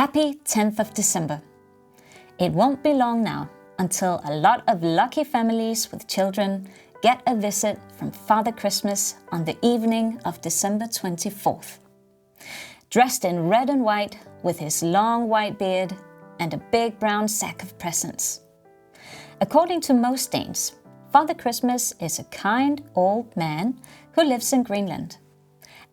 Happy 10th of December. It won't be long now until a lot of lucky families with children get a visit from Father Christmas on the evening of December 24th. Dressed in red and white with his long white beard and a big brown sack of presents. According to most Danes, Father Christmas is a kind old man who lives in Greenland.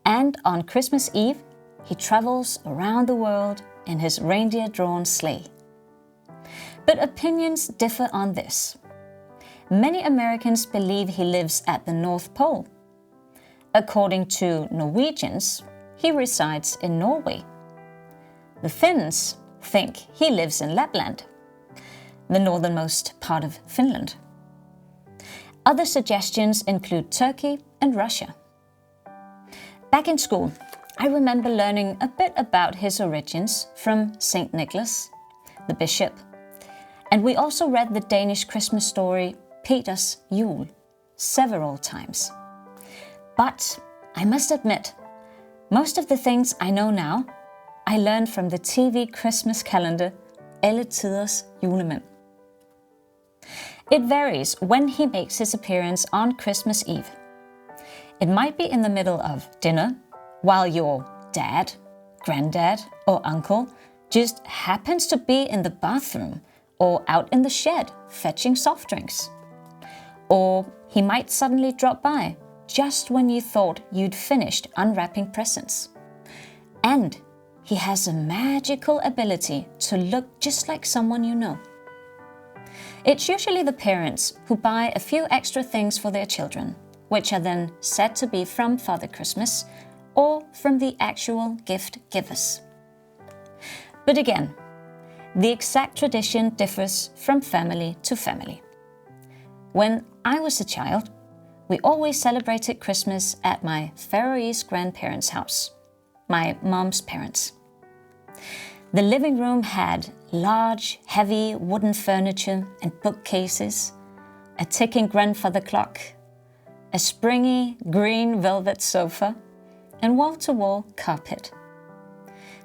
And on Christmas Eve, he travels around the world in his reindeer-drawn sleigh. But opinions differ on this. Many Americans believe he lives at the North Pole. According to Norwegians, he resides in Norway. The Finns think he lives in Lapland, the northernmost part of Finland. Other suggestions include Turkey and Russia. Back in school, I remember learning a bit about his origins from St. Nicholas, the bishop, and we also read the Danish Christmas story Peter's Jul several times. But I must admit, most of the things I know now, I learned from the TV Christmas calendar Alle Tiders Julemanden. It varies when he makes his appearance on Christmas Eve. It might be in the middle of dinner, while your dad, granddad, or uncle just happens to be in the bathroom or out in the shed fetching soft drinks. Or he might suddenly drop by just when you thought you'd finished unwrapping presents. And he has a magical ability to look just like someone you know. It's usually the parents who buy a few extra things for their children, which are then said to be from Father Christmas or from the actual gift givers. But again, the exact tradition differs from family to family. When I was a child, we always celebrated Christmas at my Faroese grandparents' house, my mom's parents. The living room had large, heavy wooden furniture and bookcases, a ticking grandfather clock, a springy green velvet sofa, and wall-to-wall carpet.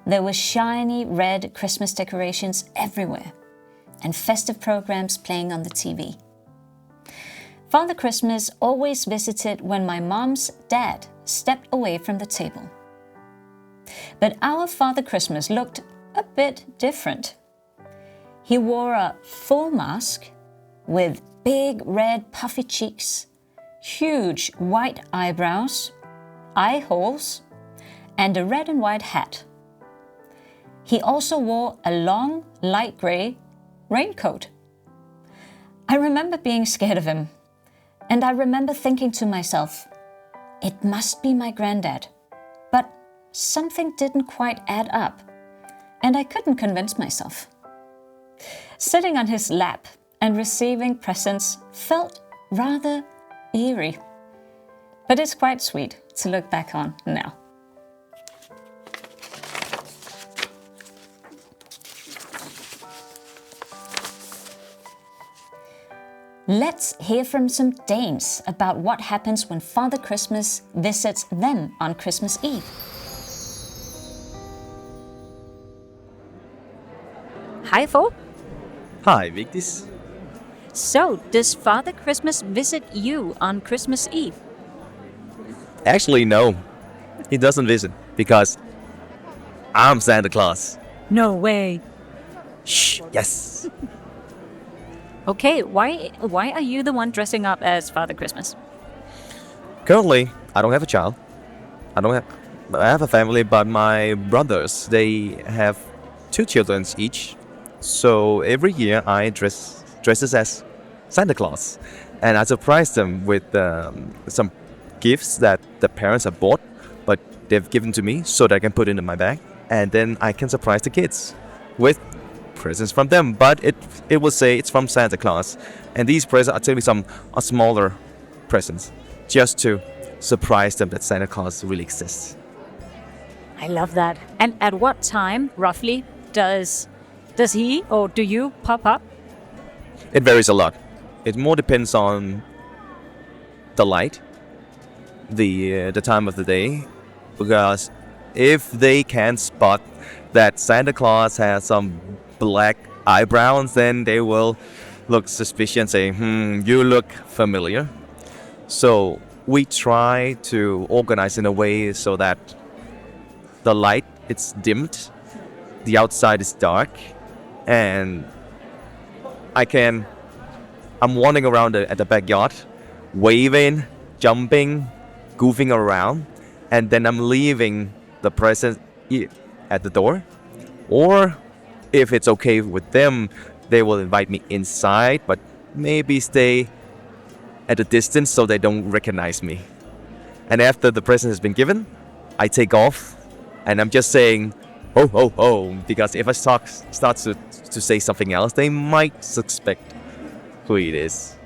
There were shiny red Christmas decorations everywhere, and festive programs playing on the TV. Father Christmas always visited when my mom's dad stepped away from the table. But our Father Christmas looked a bit different. He wore a full mask with big red puffy cheeks, huge white eyebrows, eye holes, and a red and white hat. He also wore a long, light grey raincoat. I remember being scared of him, and I remember thinking to myself, it must be my granddad, but something didn't quite add up, and I couldn't convince myself. Sitting on his lap and receiving presents felt rather eerie, but it's quite sweet to look back on now. Let's hear from some Danes about what happens when Father Christmas visits them on Christmas Eve. Hi, Thor. Hi, Vigdis. So, does Father Christmas visit you on Christmas Eve? Actually, no. He doesn't visit because I'm Santa Claus. No way. Shh, yes. Okay, why are you the one dressing up as Father Christmas? Currently, I don't have a child. I have a family, but my brothers, they have 2 children each. So every year I dresses as Santa Claus, and I surprise them with some gifts that the parents have bought, but they've given to me so that I can put it in my bag, and then I can surprise the kids with presents from them. But it will say it's from Santa Claus, and these presents are typically some smaller presents, just to surprise them that Santa Claus really exists. I love that. And at what time, roughly, does he or do you pop up? It varies a lot. It more depends on the light, the time of the day, because if they can spot that Santa Claus has some black eyebrows, then they will look suspicious and say, you look familiar. So we try to organize in a way so that the light it's dimmed, the outside is dark, and I'm wandering around at the backyard, waving, jumping, goofing around, and then I'm leaving the present at the door. Or if it's okay with them, they will invite me inside, but maybe stay at a distance so they don't recognize me. And after the present has been given, I take off, and I'm just saying, ho, ho, ho, because if I start to say something else, they might suspect who it is.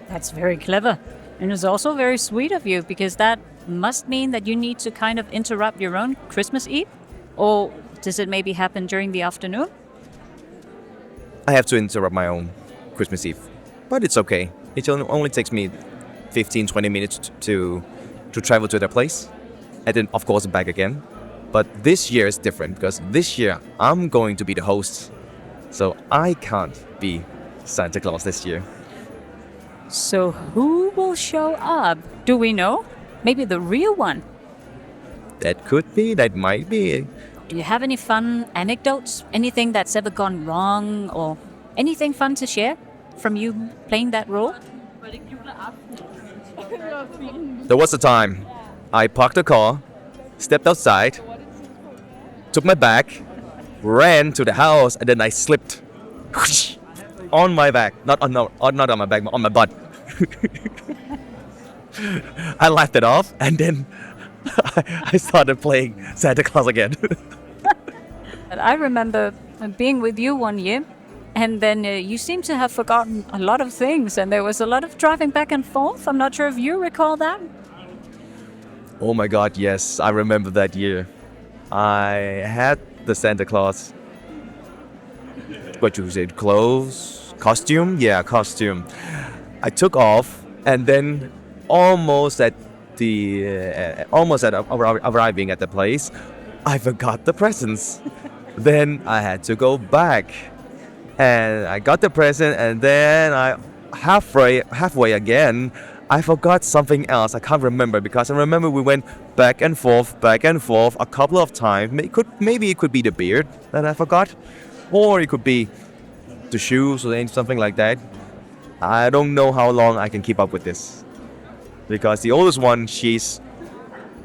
That's very clever. And it's also very sweet of you, because that must mean that you need to kind of interrupt your own Christmas Eve? Or does it maybe happen during the afternoon? I have to interrupt my own Christmas Eve, but it's okay. It only takes me 15-20 minutes to travel to their place, and then of course back again. But this year is different, because this year I'm going to be the host, so I can't be Santa Claus this year. So who will show up? Do we know? Maybe the real one? That could be, that might be. Do you have any fun anecdotes? Anything that's ever gone wrong, or anything fun to share from you playing that role? There was a time I parked the car, stepped outside, took my bag, ran to the house, and then I slipped on my back. Not on my back, but on my butt. I laughed it off, and then I started playing Santa Claus again. I remember being with you one year, and then you seem to have forgotten a lot of things, and there was a lot of driving back and forth. I'm not sure if you recall that. Oh my god, yes, I remember that year. I had the Santa Claus, what you said, clothes, costume? Yeah, costume. I took off, and then almost at arriving at the place, I forgot the presents. Then I had to go back, and I got the present, and then I halfway again, I forgot something else. I can't remember, because I remember we went back and forth a couple of times. Maybe it could be the beard that I forgot, or it could be the shoes or something like that. I don't know how long I can keep up with this, because the oldest one, she's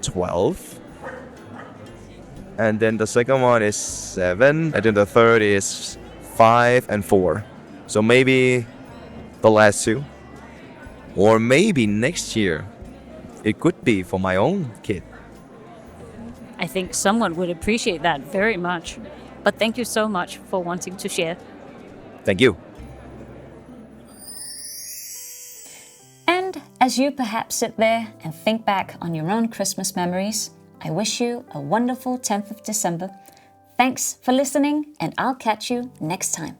12, and then the second one is 7, and then the third is 5 and 4. So maybe the last two, or maybe next year it could be for my own kid. I think someone would appreciate that very much. But thank you so much for wanting to share. Thank you. And as you perhaps sit there and think back on your own Christmas memories, I wish you a wonderful 10th of December. Thanks for listening, and I'll catch you next time.